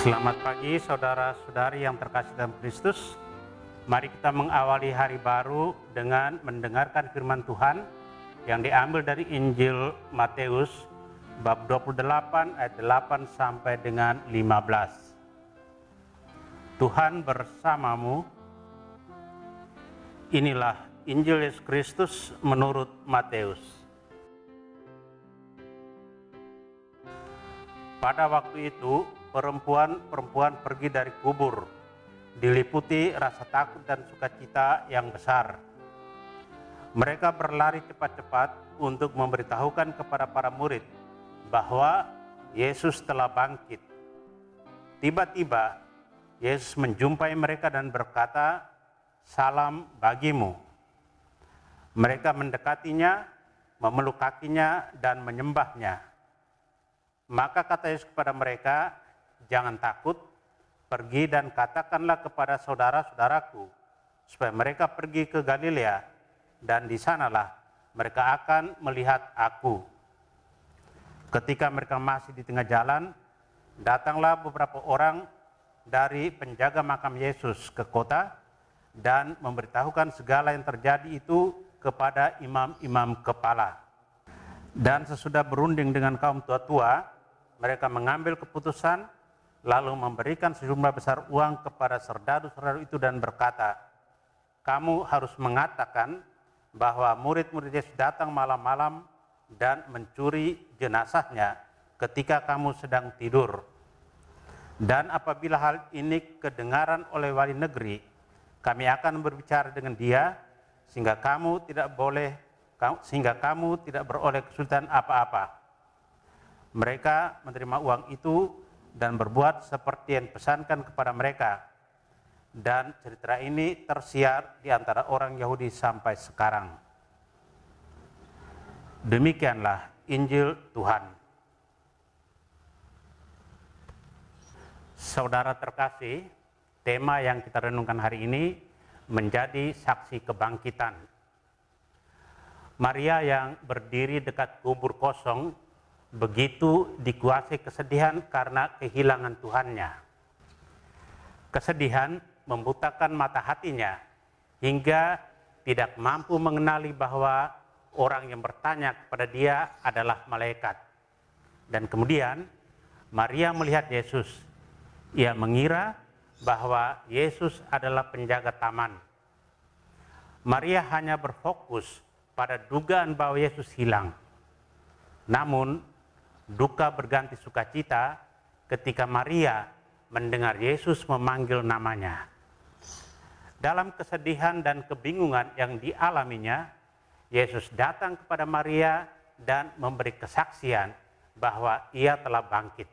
Selamat pagi saudara-saudari yang terkasih dalam Kristus. Mari kita mengawali hari baru dengan mendengarkan firman Tuhan yang diambil dari Injil Matius bab 28 ayat 8 sampai dengan 15. Tuhan bersamamu. Inilah Injil Yesus Kristus menurut Matius. Pada waktu itu perempuan pergi dari kubur, diliputi rasa takut dan sukacita yang besar. Mereka berlari cepat-cepat untuk memberitahukan kepada para murid bahwa Yesus telah bangkit. Tiba-tiba Yesus menjumpai mereka dan berkata, "Salam bagimu." Mereka mendekatinya, memeluk kakinya dan menyembahnya. Maka kata Yesus kepada mereka, "Jangan takut, pergi dan katakanlah kepada saudara-saudaraku, supaya mereka pergi ke Galilea, dan di sanalah mereka akan melihat aku." Ketika mereka masih di tengah jalan, datanglah beberapa orang dari penjaga makam Yesus ke kota dan memberitahukan segala yang terjadi itu kepada imam-imam kepala. Dan sesudah berunding dengan kaum tua-tua, mereka mengambil keputusan lalu memberikan sejumlah besar uang kepada serdadu-serdadu itu dan berkata, "Kamu harus mengatakan bahwa murid-murid Yesus datang malam-malam dan mencuri jenazahnya ketika kamu sedang tidur. Dan apabila hal ini kedengaran oleh wali negeri, kami akan berbicara dengan dia sehingga kamu tidak beroleh kesulitan apa-apa." Mereka menerima uang itu dan berbuat seperti yang dipesankan kepada mereka. Dan cerita ini tersiar di antara orang Yahudi sampai sekarang. Demikianlah Injil Tuhan. Saudara terkasih, tema yang kita renungkan hari ini menjadi saksi kebangkitan. Maria yang berdiri dekat kubur kosong begitu dikuasai kesedihan karena kehilangan Tuhannya. Kesedihan membutakan mata hatinya hingga tidak mampu mengenali bahwa orang yang bertanya kepada dia adalah malaikat. Dan kemudian Maria melihat Yesus. Ia mengira bahwa Yesus adalah penjaga taman. Maria hanya berfokus pada dugaan bahwa Yesus hilang. Namun duka berganti sukacita ketika Maria mendengar Yesus memanggil namanya. Dalam kesedihan dan kebingungan yang dialaminya, Yesus datang kepada Maria dan memberi kesaksian bahwa ia telah bangkit.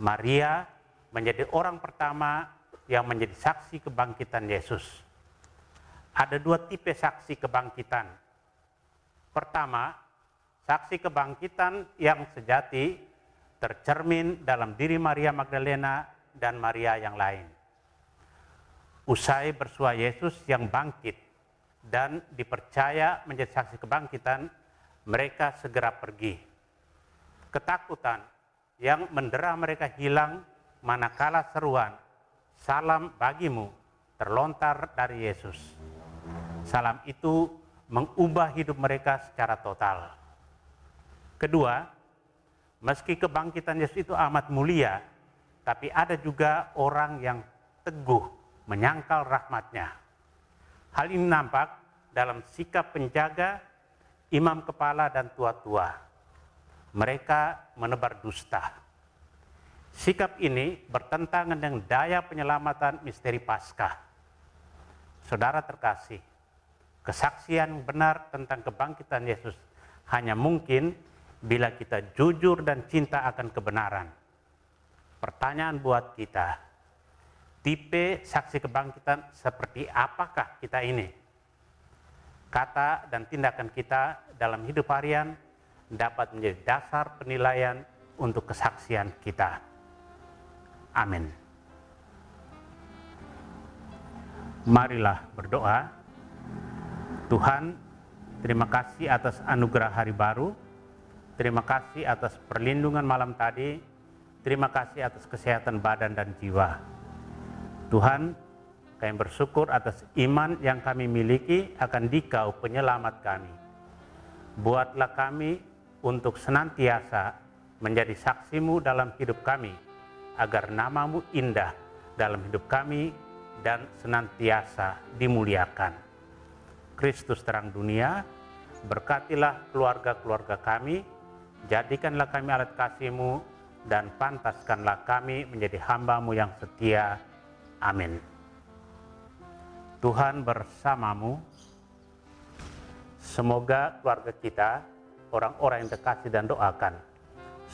Maria menjadi orang pertama yang menjadi saksi kebangkitan Yesus. Ada dua tipe saksi kebangkitan. Pertama, saksi kebangkitan yang sejati tercermin dalam diri Maria Magdalena dan Maria yang lain. Usai bersua Yesus yang bangkit dan dipercaya menjadi saksi kebangkitan, mereka segera pergi. Ketakutan yang mendera mereka hilang manakala seruan, "Salam bagimu," terlontar dari Yesus. Salam itu mengubah hidup mereka secara total. Kedua, meski kebangkitan Yesus itu amat mulia, tapi ada juga orang yang teguh menyangkal rahmat-Nya. Hal ini nampak dalam sikap penjaga, imam kepala, dan tua-tua. Mereka menebar dusta. Sikap ini bertentangan dengan daya penyelamatan misteri Paskah. Saudara terkasih, kesaksian benar tentang kebangkitan Yesus hanya mungkin bila kita jujur dan cinta akan kebenaran. Pertanyaan buat kita, tipe saksi kebangkitan seperti apakah kita ini? Kata dan tindakan kita dalam hidup harian dapat menjadi dasar penilaian untuk kesaksian kita. Amin. Marilah berdoa. Tuhan, terima kasih atas anugerah hari baru. Terima kasih atas perlindungan malam tadi. Terima kasih atas kesehatan badan dan jiwa. Tuhan, kami bersyukur atas iman yang kami miliki akan Dikau penyelamat kami. Buatlah kami untuk senantiasa menjadi saksi-Mu dalam hidup kami, agar nama-Mu indah dalam hidup kami dan senantiasa dimuliakan. Kristus terang dunia, berkatilah keluarga-keluarga kami, jadikanlah kami alat kasih-Mu, dan pantaskanlah kami menjadi hamba-Mu yang setia. Amin. Tuhan bersamamu. Semoga keluarga kita, orang-orang yang terkasih dan doakan,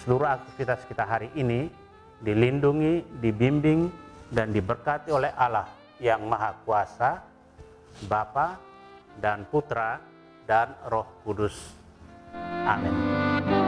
seluruh aktivitas kita hari ini dilindungi, dibimbing, dan diberkati oleh Allah yang Maha Kuasa, Bapa dan Putra dan Roh Kudus. Amin.